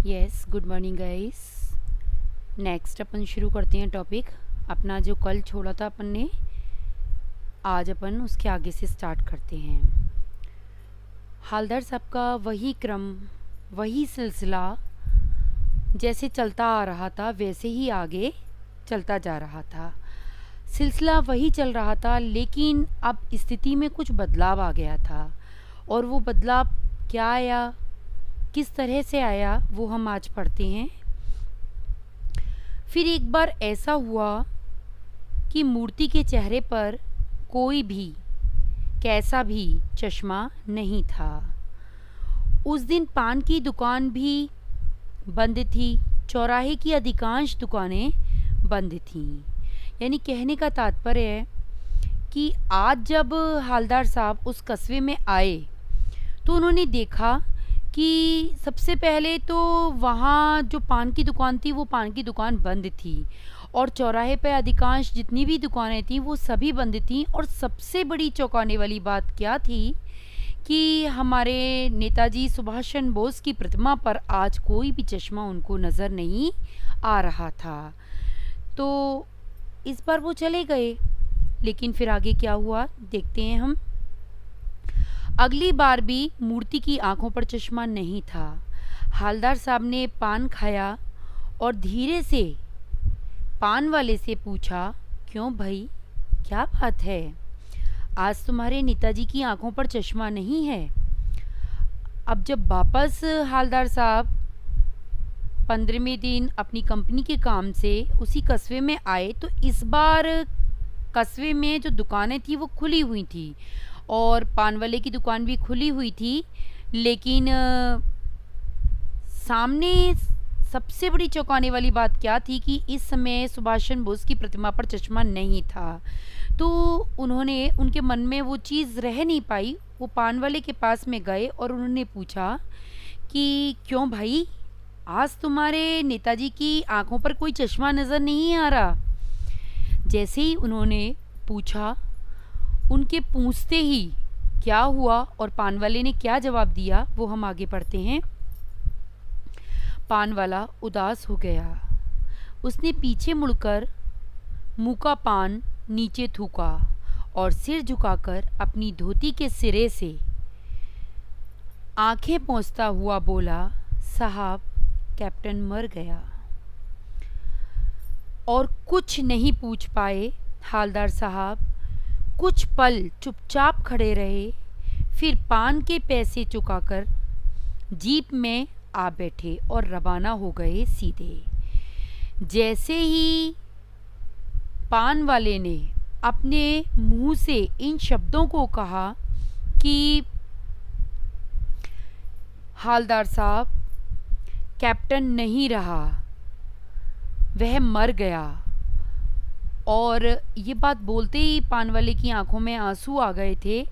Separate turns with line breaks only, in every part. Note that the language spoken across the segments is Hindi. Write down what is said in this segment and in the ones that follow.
Yes, good morning guys. Next अपन शुरू करते हैं टॉपिक अपना जो कल छोड़ा था अपन ने। आज अपन उसके आगे से स्टार्ट करते हैं। हालदार साहब का वही क्रम, वही सिलसिला जैसे चलता आ रहा था वैसे ही आगे चलता जा रहा था। सिलसिला वही चल रहा था, लेकिन अब स्थिति में कुछ बदलाव आ गया था। और वो बदलाव क्या आया, किस तरह से आया, वो हम आज पढ़ते हैं। फिर एक बार ऐसा हुआ कि मूर्ति के चेहरे पर कोई भी कैसा भी चश्मा नहीं था। उस दिन पान की दुकान भी बंद थी, चौराहे की अधिकांश दुकानें बंद थीं। यानी कहने का तात्पर्य है कि आज जब हालदार साहब उस कस्बे में आए तो उन्होंने देखा कि सबसे पहले तो वहाँ जो पान की दुकान थी वो पान की दुकान बंद थी, और चौराहे पे अधिकांश जितनी भी दुकानें थीं वो सभी बंद थीं। और सबसे बड़ी चौंकाने वाली बात क्या थी कि हमारे नेताजी सुभाष चंद्र बोस की प्रतिमा पर आज कोई भी चश्मा उनको नज़र नहीं आ रहा था। तो इस बार वो चले गए, लेकिन फिर आगे क्या हुआ देखते हैं हम। अगली बार भी मूर्ति की आंखों पर चश्मा नहीं था। हालदार साहब ने पान खाया और धीरे से पान वाले से पूछा, क्यों भाई, क्या बात है, आज तुम्हारे नेताजी की आंखों पर चश्मा नहीं है। अब जब वापस हालदार साहब 15वें दिन अपनी कंपनी के काम से उसी कस्बे में आए तो इस बार कस्बे में जो दुकानें थी वो खुली हुई थी और पान वाले की दुकान भी खुली हुई थी। लेकिन सामने सबसे बड़ी चौंकाने वाली बात क्या थी कि इस समय सुभाष चंद्र बोस की प्रतिमा पर चश्मा नहीं था। तो उन्होंने, उनके मन में वो चीज़ रह नहीं पाई, वो पान वाले के पास में गए और उन्होंने पूछा कि क्यों भाई, आज तुम्हारे नेताजी की आंखों पर कोई चश्मा नज़र नहीं आ रहा। जैसे ही उन्होंने पूछा, उनके पूछते ही क्या हुआ और पान वाले ने क्या जवाब दिया वो हम आगे पढ़ते हैं। पान वाला उदास हो गया। उसने पीछे मुड़कर मुंह का पान नीचे थूका और सिर झुकाकर अपनी धोती के सिरे से आंखें पोंछता हुआ बोला, साहब, कैप्टन मर गया। और कुछ नहीं पूछ पाए हालदार साहब। कुछ पल चुपचाप खड़े रहे, फिर पान के पैसे चुकाकर जीप में आ बैठे और रवाना हो गए सीधे। जैसे ही पान वाले ने अपने मुंह से इन शब्दों को कहा कि हालदार साहब, कैप्टन नहीं रहा, वह मर गया, और ये बात बोलते ही पान वाले की आंखों में आंसू आ गए थे।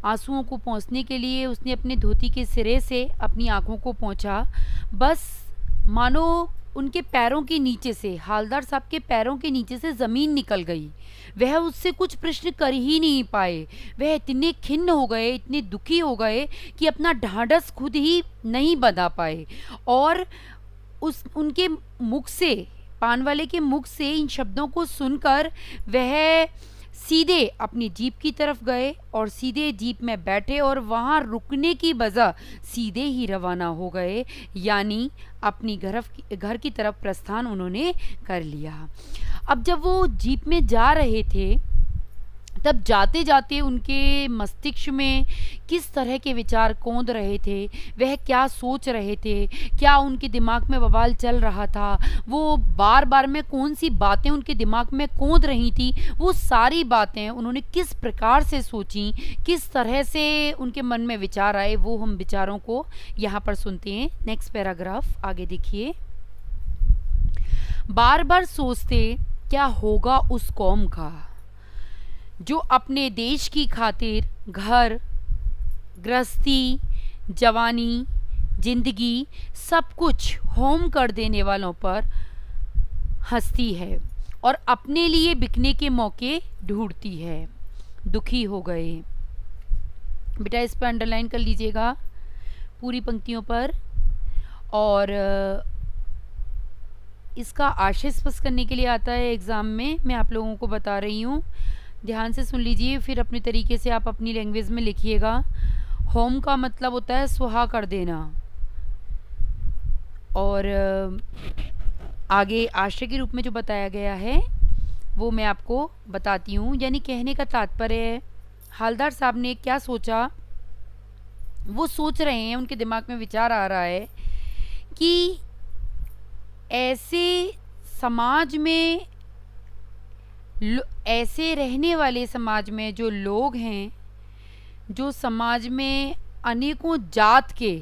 आंसुओं को पोंछने के लिए उसने अपने धोती के सिरे से अपनी आंखों को पोंछा। बस मानो उनके पैरों के नीचे से, हालदार साहब के पैरों के नीचे से ज़मीन निकल गई। वह उससे कुछ प्रश्न कर ही नहीं पाए। वह इतने खिन्न हो गए, इतने दुखी हो गए कि अपना ढांढस खुद ही नहीं बंधा पाए। और उनके मुख से, पान वाले के मुख से इन शब्दों को सुनकर वह सीधे अपनी जीप की तरफ गए और सीधे जीप में बैठे और वहाँ रुकने की बजाय सीधे ही रवाना हो गए। यानी अपनी घर की तरफ प्रस्थान उन्होंने कर लिया। अब जब वो जीप में जा रहे थे तब जाते जाते उनके मस्तिष्क में किस तरह के विचार कौंध रहे थे, वह क्या सोच रहे थे, क्या उनके दिमाग में बवाल चल रहा था, वो बार बार में कौन सी बातें उनके दिमाग में कौंध रही थी, वो सारी बातें उन्होंने किस प्रकार से सोची, किस तरह से उनके मन में विचार आए, वो हम विचारों को यहाँ पर सुनते हैं। नेक्स्ट पैराग्राफ आगे देखिए। बार बार सोचते क्या होगा उस कौम का जो अपने देश की खातिर घर गृहस्थी, जवानी, जिंदगी सब कुछ होम कर देने वालों पर हंसती है और अपने लिए बिकने के मौके ढूंढती है। दुखी हो गए। बेटा इस पर अंडरलाइन कर लीजिएगा पूरी पंक्तियों पर। और इसका आशय स्पष्ट करने के लिए आता है एग्ज़ाम में। मैं आप लोगों को बता रही हूँ, ध्यान से सुन लीजिए, फिर अपने तरीके से आप अपनी लैंग्वेज में लिखिएगा। होम का मतलब होता है सुहा कर देना, और आगे आशय के रूप में जो बताया गया है वो मैं आपको बताती हूँ। यानी कहने का तात्पर्य है, हालदार साहब ने क्या सोचा, वो सोच रहे हैं, उनके दिमाग में विचार आ रहा है कि ऐसे समाज में, ऐसे रहने वाले समाज में जो लोग हैं, जो समाज में अनेकों जात के,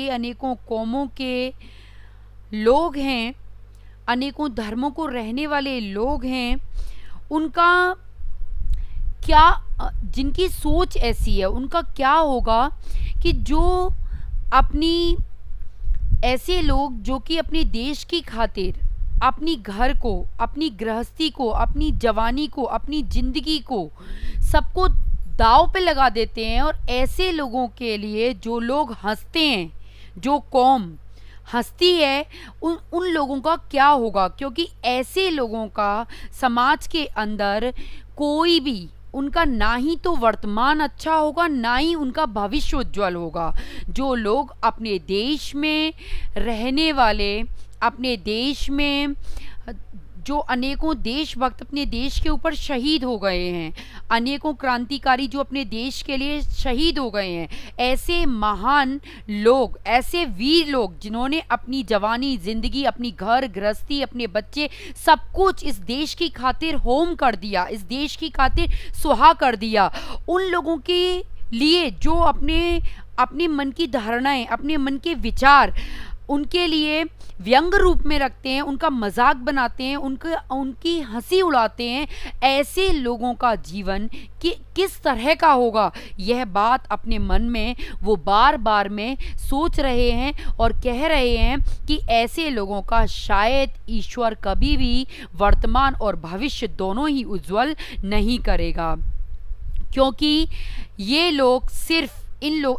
अनेकों कौमों के लोग हैं, अनेकों धर्मों को रहने वाले लोग हैं, उनका क्या, जिनकी सोच ऐसी है, उनका क्या होगा कि जो अपनी, ऐसे लोग जो कि अपने देश की खातिर अपनी घर को, अपनी गृहस्थी को, अपनी जवानी को, अपनी ज़िंदगी को, सबको दांव पे लगा देते हैं। और ऐसे लोगों के लिए जो लोग हंसते हैं, जो कौम हंसती है, उन लोगों का क्या होगा, क्योंकि ऐसे लोगों का समाज के अंदर कोई भी, उनका ना ही तो वर्तमान अच्छा होगा, ना ही उनका भविष्य उज्जवल होगा। जो लोग अपने देश में रहने वाले, अपने देश में जो अनेकों देशभक्त अपने देश के ऊपर शहीद हो गए हैं, अनेकों क्रांतिकारी जो अपने देश के लिए शहीद हो गए हैं, ऐसे महान लोग, ऐसे वीर लोग जिन्होंने अपनी जवानी, जिंदगी, अपनी घर गृहस्थी, अपने बच्चे, सब कुछ इस देश की खातिर होम कर दिया, इस देश की खातिर सुहा कर दिया, उन लोगों के लिए जो अपने मन की धारणाएं, अपने मन के विचार उनके लिए व्यंग रूप में रखते हैं, उनका मजाक बनाते हैं, उनकी हंसी उड़ाते हैं, ऐसे लोगों का जीवन किस तरह का होगा, यह बात अपने मन में वो बार बार में सोच रहे हैं और कह रहे हैं कि ऐसे लोगों का शायद ईश्वर कभी भी वर्तमान और भविष्य दोनों ही उज्जवल नहीं करेगा, क्योंकि ये लोग सिर्फ,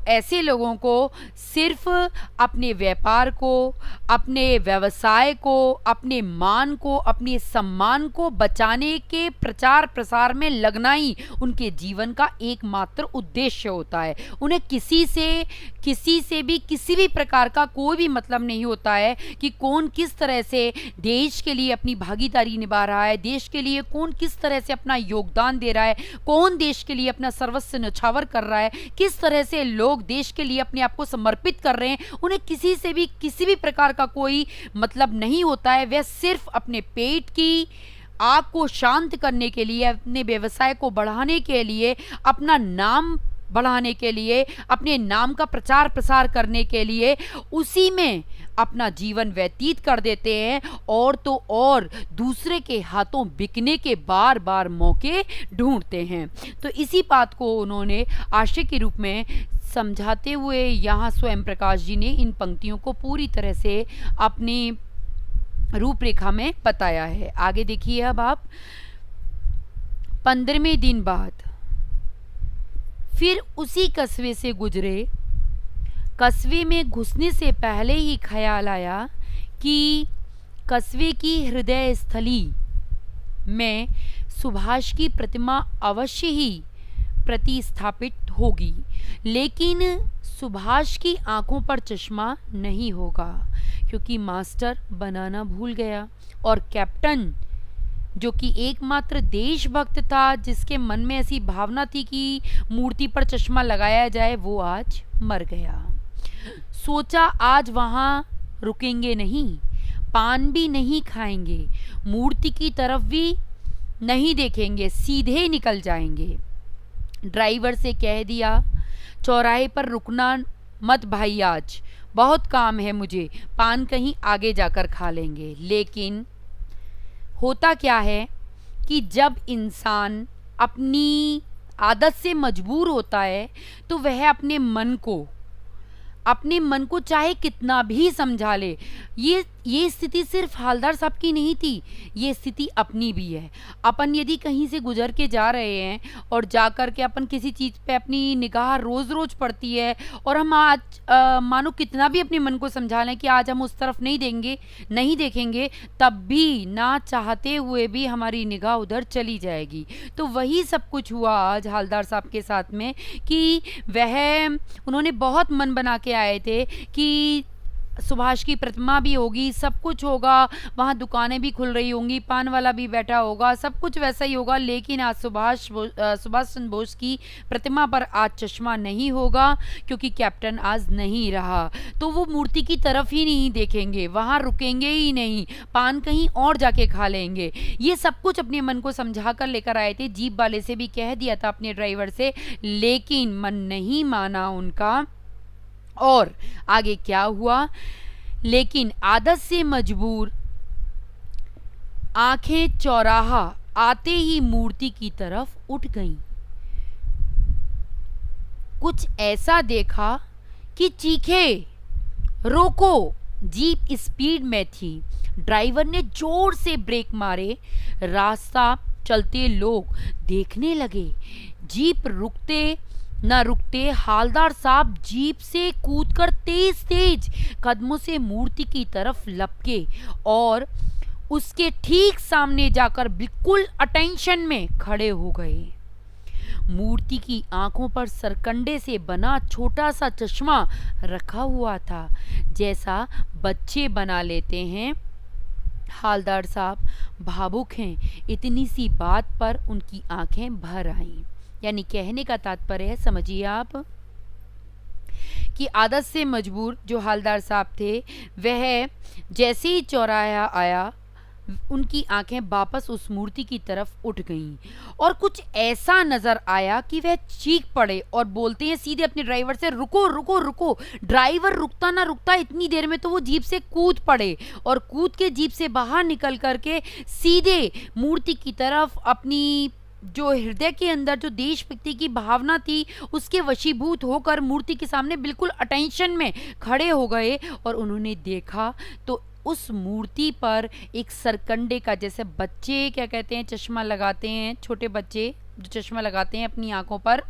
ऐसे लोगों को सिर्फ अपने व्यापार को, अपने व्यवसाय को, अपने मान को, अपने सम्मान को बचाने के प्रचार प्रसार में लगना ही उनके जीवन का एकमात्र उद्देश्य होता है। उन्हें किसी से भी किसी भी प्रकार का कोई भी मतलब नहीं होता है कि कौन किस तरह से देश के लिए अपनी भागीदारी निभा रहा है, देश के लिए कौन किस तरह से अपना योगदान दे रहा है, कौन देश के लिए अपना सर्वस्व न्यौछावर कर रहा है, किस तरह से लोग देश के लिए अपने आप को समर्पित कर रहे हैं। उन्हें किसी से भी किसी भी प्रकार का कोई मतलब नहीं होता है। वे सिर्फ अपने पेट की आग को शांत करने के लिए, अपने व्यवसाय को बढ़ाने के लिए, अपना नाम बढ़ाने के लिए, अपने नाम का प्रचार प्रसार करने के लिए उसी में अपना जीवन व्यतीत कर देते हैं, और तो और दूसरे के हाथों बिकने के बार बार मौके ढूंढते हैं। तो इसी बात को उन्होंने आशय के रूप में समझाते हुए यहाँ स्वयं प्रकाश जी ने इन पंक्तियों को पूरी तरह से अपनी रूपरेखा में बताया है। आगे देखिए अब आप, 15वें दिन बाद फिर उसी कस्बे से गुजरे। कस्बे में घुसने से पहले ही ख्याल आया कि कस्बे की हृदय स्थली में सुभाष की प्रतिमा अवश्य ही प्रतिस्थापित होगी, लेकिन सुभाष की आंखों पर चश्मा नहीं होगा, क्योंकि मास्टर बनाना भूल गया, और कैप्टन जो कि एकमात्र देशभक्त था, जिसके मन में ऐसी भावना थी कि मूर्ति पर चश्मा लगाया जाए, वो आज मर गया। सोचा आज वहाँ रुकेंगे नहीं, पान भी नहीं खाएंगे, मूर्ति की तरफ भी नहीं देखेंगे, सीधे निकल जाएंगे। ड्राइवर से कह दिया, चौराहे पर रुकना मत भाई, आज बहुत काम है मुझे, पान कहीं आगे जाकर खा लेंगे। लेकिन होता क्या है कि जब इंसान अपनी आदत से मजबूर होता है तो वह अपने मन को अपने मन को चाहे कितना भी समझा ले। ये स्थिति सिर्फ हवलदार साहब की नहीं थी, ये स्थिति अपनी भी है। अपन यदि कहीं से गुजर के जा रहे हैं और जा कर के अपन किसी चीज़ पे अपनी निगाह रोज़ रोज़ पड़ती है और हम आज मानो कितना भी अपने मन को समझा लें कि आज हम उस तरफ नहीं देखेंगे, तब भी ना चाहते हुए भी हमारी निगाह उधर चली जाएगी। तो वही सब कुछ हुआ आज हवलदार साहब के साथ में कि उन्होंने बहुत मन बना के आए थे कि सुभाष की प्रतिमा भी होगी, सब कुछ होगा, वहाँ दुकानें भी खुल रही होंगी, पान वाला भी बैठा होगा, सब कुछ वैसा ही होगा। लेकिन आज सुभाष चंद्र बोस की प्रतिमा पर आज चश्मा नहीं होगा क्योंकि कैप्टन आज नहीं रहा। तो वो मूर्ति की तरफ ही नहीं देखेंगे, वहाँ रुकेंगे ही नहीं, पान कहीं और जाके खा लेंगे। ये सब कुछ अपने मन को समझा कर लेकर आए थे। जीप वाले से भी कह दिया था अपने ड्राइवर से, लेकिन मन नहीं माना उनका। और आगे क्या हुआ, लेकिन आदत से मजबूर आंखें चौराहा आते ही मूर्ति की तरफ उठ गईं। कुछ ऐसा देखा कि चीखे, रोको। जीप स्पीड में थी। ड्राइवर ने जोर से ब्रेक मारे। रास्ता चलते लोग देखने लगे। जीप रुकते हवलदार साहब जीप से कूदकर तेज कदमों से मूर्ति की तरफ लपके और उसके ठीक सामने जाकर बिल्कुल अटेंशन में खड़े हो गए। मूर्ति की आंखों पर सरकंडे से बना छोटा सा चश्मा रखा हुआ था, जैसा बच्चे बना लेते हैं। हवलदार साहब भावुक हैं। इतनी सी बात पर उनकी आंखें भर आईं। यानी कहने का तात्पर्य है, समझिए आप, कि आदत से मजबूर जो हवलदार साहब थे, वह जैसे ही चौराहा आया उनकी आंखें वापस उस मूर्ति की तरफ उठ गईं और कुछ ऐसा नजर आया कि वह चीख पड़े और बोलते हैं सीधे अपने ड्राइवर से, रुको रुको रुको। ड्राइवर रुकता ना रुकता इतनी देर में तो वो जीप से कूद पड़े और कूद के जीप से बाहर निकल करके सीधे मूर्ति की तरफ अपनी जो हृदय के अंदर जो देशभक्ति की भावना थी उसके वशीभूत होकर मूर्ति के सामने बिल्कुल अटेंशन में खड़े हो गए। और उन्होंने देखा तो उस मूर्ति पर एक सरकंडे का, जैसे बच्चे क्या कहते हैं चश्मा लगाते हैं, छोटे बच्चे जो चश्मा लगाते हैं अपनी आंखों पर,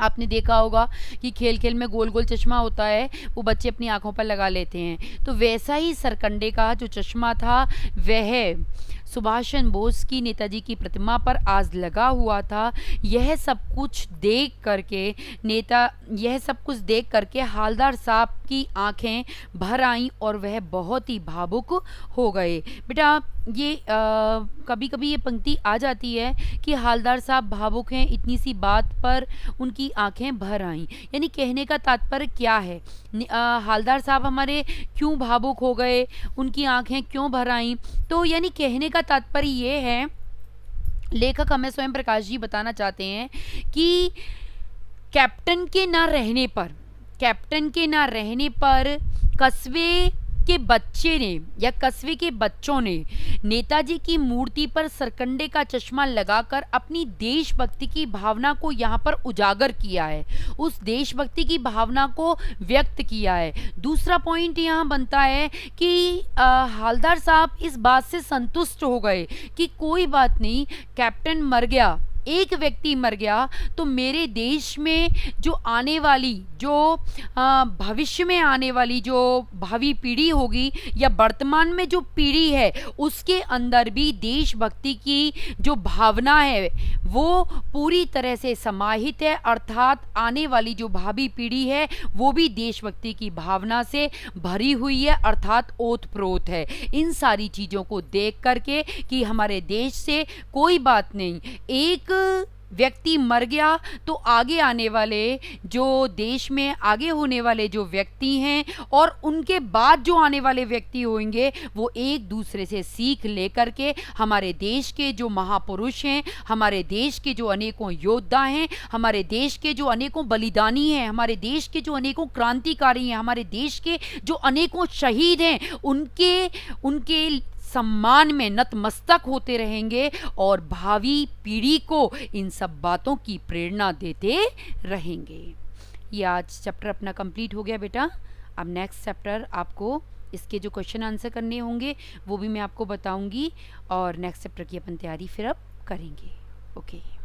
आपने देखा होगा कि खेल खेल में गोल गोल चश्मा होता है, वो बच्चे अपनी आंखों पर लगा लेते हैं। तो वैसा ही सरकंडे का जो चश्मा था वह सुभाष चंद्र बोस की नेताजी की प्रतिमा पर आज लगा हुआ था। यह सब कुछ देख करके हवलदार साहब की आंखें भर आईं और वह बहुत ही भावुक हो गए। बेटा ये कभी कभी ये पंक्ति आ जाती है कि हवलदार साहब भावुक हैं, इतनी सी बात पर उनकी आंखें भर आईं। यानी कहने का तात्पर्य क्या है, हवलदार साहब हमारे क्यों भावुक हो गए, उनकी आंखें क्यों भर आईं। तो यानी कहने का तात्पर्य ये है, लेखक हमें स्वयं प्रकाश जी बताना चाहते हैं कि कैप्टन के ना रहने पर कस्बे के बच्चे ने या कस्बे के बच्चों ने नेताजी की मूर्ति पर सरकंडे का चश्मा लगाकर अपनी देशभक्ति की भावना को यहाँ पर उजागर किया है, उस देशभक्ति की भावना को व्यक्त किया है। दूसरा पॉइंट यहाँ बनता है कि हवलदार साहब इस बात से संतुष्ट हो गए कि कोई बात नहीं, कैप्टन मर गया, एक व्यक्ति मर गया, तो मेरे देश में जो आने वाली, जो भविष्य में आने वाली जो भावी पीढ़ी होगी या वर्तमान में जो पीढ़ी है उसके अंदर भी देशभक्ति की जो भावना है वो पूरी तरह से समाहित है। अर्थात आने वाली जो भावी पीढ़ी है वो भी देशभक्ति की भावना से भरी हुई है, अर्थात ओतप्रोत है। इन सारी चीज़ों को देख करके कि हमारे देश से कोई बात नहीं, एक व्यक्ति मर गया तो आगे आने वाले जो देश में आगे होने वाले जो व्यक्ति हैं और उनके बाद जो आने वाले व्यक्ति होंगे वो एक दूसरे से सीख लेकर के हमारे देश के जो महापुरुष हैं, हमारे देश के जो अनेकों योद्धा हैं, हमारे देश के जो अनेकों बलिदानी हैं, हमारे देश के जो अनेकों क्रांतिकारी हैं, हमारे देश के जो अनेकों शहीद हैं, उनके सम्मान में नतमस्तक होते रहेंगे और भावी पीढ़ी को इन सब बातों की प्रेरणा देते रहेंगे। ये आज चैप्टर अपना कंप्लीट हो गया बेटा। अब नेक्स्ट चैप्टर आपको इसके जो क्वेश्चन आंसर करने होंगे वो भी मैं आपको बताऊंगी और नेक्स्ट चैप्टर की अपन तैयारी फिर अब करेंगे। ओके।